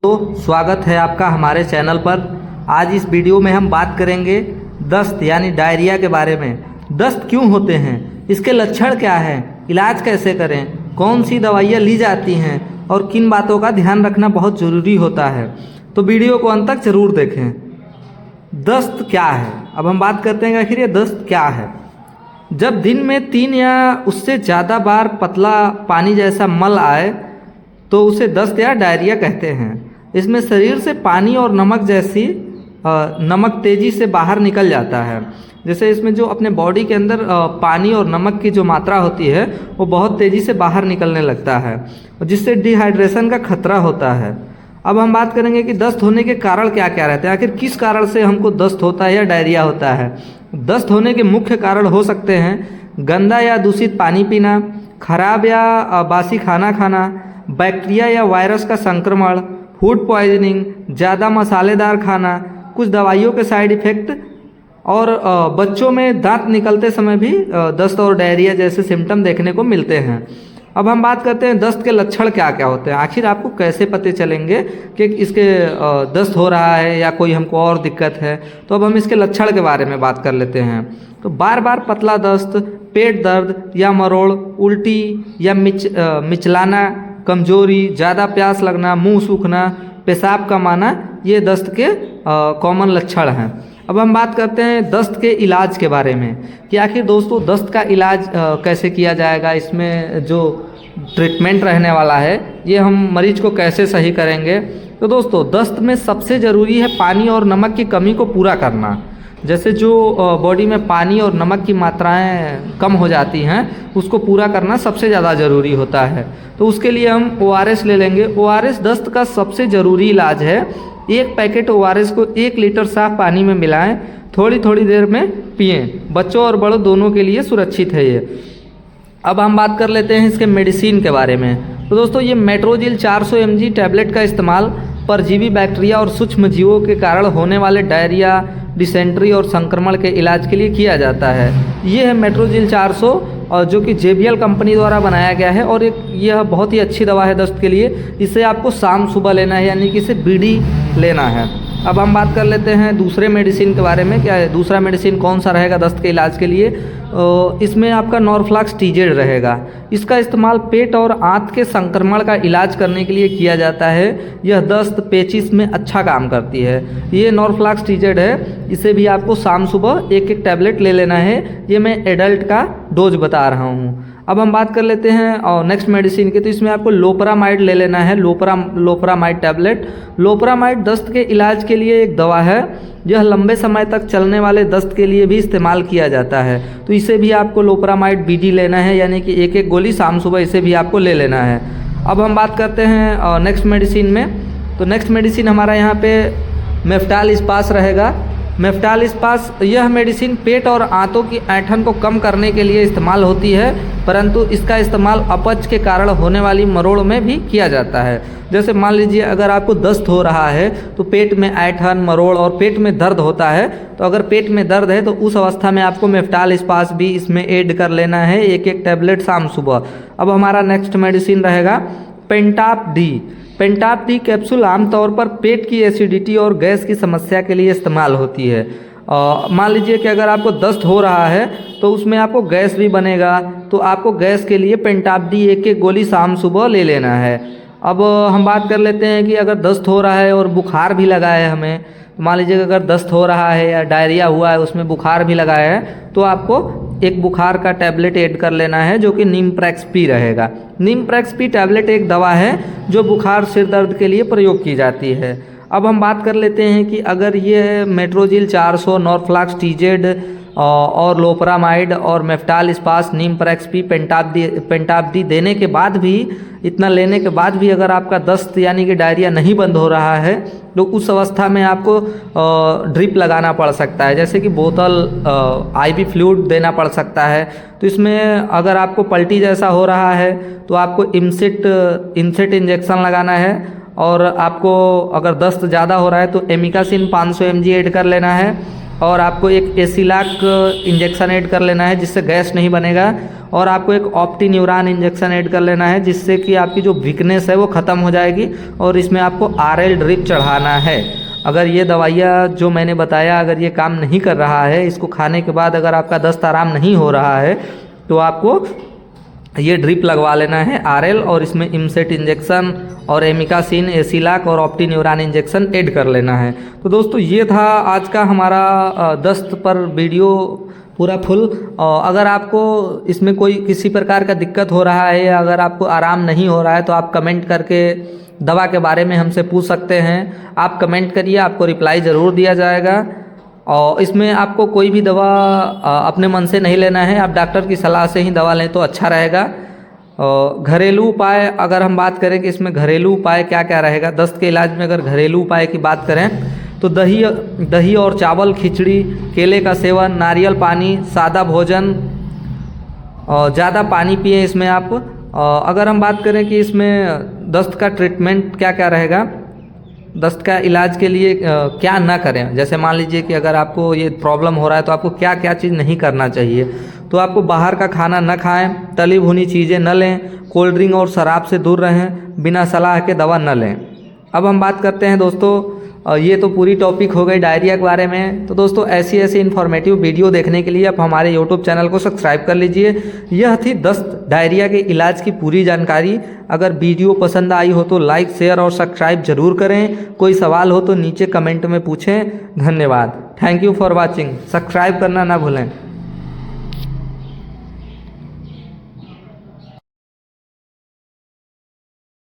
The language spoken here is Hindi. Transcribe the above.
तो स्वागत है आपका हमारे चैनल पर। आज इस वीडियो में हम बात करेंगे दस्त यानी डायरिया के बारे में। दस्त क्यों होते हैं, इसके लक्षण क्या हैं, इलाज कैसे करें, कौन सी दवाइयाँ ली जाती हैं और किन बातों का ध्यान रखना बहुत ज़रूरी होता है। तो वीडियो को अंत तक ज़रूर देखें। दस्त क्या है, अब हम बात करते हैं कि आखिर ये दस्त क्या है। जब दिन में 3 या उससे ज़्यादा बार पतला पानी जैसा मल आए तो उसे दस्त या डायरिया कहते हैं। इसमें शरीर से पानी और नमक जैसी नमक तेज़ी से बाहर निकल जाता है। जैसे इसमें जो अपने बॉडी के अंदर पानी और नमक की जो मात्रा होती है वो बहुत तेज़ी से बाहर निकलने लगता है, जिससे डिहाइड्रेशन का खतरा होता है। अब हम बात करेंगे कि दस्त होने के कारण क्या क्या रहते हैं, आखिर किस कारण से हमको दस्त होता है या डायरिया होता है। दस्त होने के मुख्य कारण हो सकते हैं गंदा या दूषित पानी पीना, खराब या बासी खाना खाना, बैक्टीरिया या वायरस का संक्रमण, फूड पॉइजनिंग, ज़्यादा मसालेदार खाना, कुछ दवाइयों के साइड इफ़ेक्ट और बच्चों में दांत निकलते समय भी दस्त और डायरिया जैसे सिम्टम देखने को मिलते हैं। अब हम बात करते हैं दस्त के लक्षण क्या क्या होते हैं, आखिर आपको कैसे पते चलेंगे कि इसके दस्त हो रहा है या कोई हमको और दिक्कत है। तो अब हम इसके लक्षण के बारे में बात कर लेते हैं। तो बार बार पतला दस्त, पेट दर्द या मरोड़, उल्टी या मिचलाना, कमजोरी, ज़्यादा प्यास लगना, मुंह सूखना, पेशाब कम आना, ये दस्त के कॉमन लक्षण हैं। अब हम बात करते हैं दस्त के इलाज के बारे में कि आखिर दोस्तों दस्त का इलाज कैसे किया जाएगा, इसमें जो ट्रीटमेंट रहने वाला है ये हम मरीज को कैसे सही करेंगे। तो दोस्तों दस्त में सबसे ज़रूरी है पानी और नमक की कमी को पूरा करना। जैसे जो बॉडी में पानी और नमक की मात्राएं कम हो जाती हैं उसको पूरा करना सबसे ज़्यादा ज़रूरी होता है। तो उसके लिए हम ORS ले लेंगे। ORS दस्त का सबसे ज़रूरी इलाज है। 1 पैकेट ORS को 1 लीटर साफ पानी में मिलाएं, थोड़ी थोड़ी देर में पिएं। बच्चों और बड़ों दोनों के लिए सुरक्षित है ये। अब हम बात कर लेते हैं इसके मेडिसिन के बारे में। तो दोस्तों ये मेट्रोजिल 400 mg टैबलेट का इस्तेमाल परजीवी, बैक्टीरिया और सूक्ष्म जीवों के कारण होने वाले डायरिया, डिसेंट्री और संक्रमण के इलाज के लिए किया जाता है। ये है मेट्रोजिल 400 और जो कि JBL कंपनी द्वारा बनाया गया है और यह बहुत ही अच्छी दवा है दस्त के लिए। इसे आपको शाम सुबह लेना है, यानी कि इसे बीडी लेना है। अब हम बात कर लेते हैं दूसरे मेडिसिन के बारे में। क्या है दूसरा मेडिसिन, कौन सा रहेगा दस्त के इलाज के लिए। इसमें आपका नॉरफ्लॉक्स TZ रहेगा। इसका इस्तेमाल पेट और आंत के संक्रमण का इलाज करने के लिए किया जाता है। यह दस्त पेचिश में अच्छा काम करती है। ये नॉरफ्लॉक्स TZ है, इसे भी आपको शाम सुबह 1-1 टैबलेट ले लेना है। ये मैं एडल्ट का डोज बता रहा हूँ। अब हम बात कर लेते हैं और नेक्स्ट मेडिसिन की। तो इसमें आपको लोपरामाइड ले लेना है, लोपरामाइड टैबलेट। लोपरामाइड दस्त के इलाज के लिए एक दवा है। यह लंबे समय तक चलने वाले दस्त के लिए भी इस्तेमाल किया जाता है। तो इसे भी आपको लोपरामाइड BD लेना है, यानी कि 1-1 गोली शाम सुबह इसे भी आपको ले लेना है। अब हम बात करते हैं नेक्स्ट मेडिसिन में। तो नेक्स्ट मेडिसिन हमारा यहाँ पे मेफ्टाल स्पास रहेगा। मेफ्टाल स्पास यह मेडिसिन पेट और आंतों की ऐंठन को कम करने के लिए इस्तेमाल होती है, परंतु इसका इस्तेमाल अपच के कारण होने वाली मरोड़ में भी किया जाता है। जैसे मान लीजिए अगर आपको दस्त हो रहा है तो पेट में ऐंठन, मरोड़ और पेट में दर्द होता है। तो अगर पेट में दर्द है तो उस अवस्था में आपको मेफ्टाल स्पास भी इसमें ऐड कर लेना है, 1-1 टैबलेट शाम सुबह। अब हमारा नेक्स्ट मेडिसिन रहेगा पेंटाप डी। पेंटाप डी कैप्सूल आमतौर पर पेट की एसिडिटी और गैस की समस्या के लिए इस्तेमाल होती है। मान लीजिए कि अगर आपको दस्त हो रहा है तो उसमें आपको गैस भी बनेगा, तो आपको गैस के लिए पेंटाप डी 1-1 गोली शाम सुबह ले लेना है। अब हम बात कर लेते हैं कि अगर दस्त हो रहा है और बुखार भी लगा है हमें, मान लीजिए अगर दस्त हो रहा है या डायरिया हुआ है उसमें बुखार भी लगा है, तो आपको एक बुखार का टैबलेट ऐड कर लेना है जो कि नीमप्रेक्सपी रहेगा। नीमप्रेक्सपी टैबलेट एक दवा है जो बुखार, सिर दर्द के लिए प्रयोग की जाती है। अब हम बात कर लेते हैं कि अगर ये मेट्रोजिल 400, नॉरफ्लॉक्स TZ और लोपरामाइड और मेफ्टाल स्पास, नीमप्रेक्सपी, पेंटाप डी देने के बाद भी, इतना लेने के बाद भी अगर आपका दस्त यानी कि डायरिया नहीं बंद हो रहा है तो उस अवस्था में आपको ड्रिप लगाना पड़ सकता है, जैसे कि बोतल IV फ्लूइड देना पड़ सकता है। तो इसमें अगर आपको पल्टी जैसा हो रहा है तो आपको इनसेट इंजेक्शन लगाना है, और आपको अगर दस्त ज़्यादा हो रहा है तो एमिकासिन 500 mg ऐड कर लेना है। और आपको एक एसिलाक इंजेक्शन ऐड कर लेना है जिससे गैस नहीं बनेगा, और आपको एक ऑप्टीन्यूरान इंजेक्शन ऐड कर लेना है जिससे कि आपकी जो वीकनेस है वो ख़त्म हो जाएगी। और इसमें आपको RL ड्रिप चढ़ाना है। अगर ये दवाइयाँ जो मैंने बताया अगर ये काम नहीं कर रहा है, इसको खाने के बाद अगर आपका दस्त आराम नहीं हो रहा है, तो आपको ये ड्रिप लगवा लेना है RL, और इसमें इमसेट इंजेक्शन और एमिकासिन, एसिलाक और ऑप्टीन्यूरान इंजेक्शन ऐड कर लेना है। तो दोस्तों ये था आज का हमारा दस्त पर वीडियो पूरा फुल। अगर आपको इसमें कोई किसी प्रकार का दिक्कत हो रहा है या अगर आपको आराम नहीं हो रहा है तो आप कमेंट करके दवा के बारे में हमसे पूछ सकते हैं। आप कमेंट करिए, आपको रिप्लाई ज़रूर दिया जाएगा। और इसमें आपको कोई भी दवा अपने मन से नहीं लेना है, आप डॉक्टर की सलाह से ही दवा लें तो अच्छा रहेगा। घरेलू उपाय अगर हम बात करें कि इसमें घरेलू उपाय क्या क्या रहेगा दस्त के इलाज में, अगर घरेलू उपाय की बात करें तो दही और चावल, खिचड़ी, केले का सेवन, नारियल पानी, सादा भोजन, ज़्यादा पानी पिए इसमें आप। अगर हम बात करें कि इसमें दस्त का ट्रीटमेंट क्या क्या रहेगा, दस्त का इलाज के लिए क्या ना करें, जैसे मान लीजिए कि अगर आपको ये प्रॉब्लम हो रहा है तो आपको क्या क्या चीज़ नहीं करना चाहिए। तो आपको बाहर का खाना न खाएं, तली भुनी चीज़ें न लें, कोल्ड ड्रिंक और शराब से दूर रहें, बिना सलाह के दवा न लें। अब हम बात करते हैं दोस्तों, ये तो पूरी टॉपिक हो गई डायरिया के बारे में। तो दोस्तों ऐसी इन्फॉर्मेटिव वीडियो देखने के लिए आप हमारे यूट्यूब चैनल को सब्सक्राइब कर लीजिए। यह थी दस्त डायरिया के इलाज की पूरी जानकारी। अगर वीडियो पसंद आई हो तो लाइक, शेयर और सब्सक्राइब जरूर करें। कोई सवाल हो तो नीचे कमेंट में पूछें। धन्यवाद। Thank you for watching. Subscribe करना ना भूलें।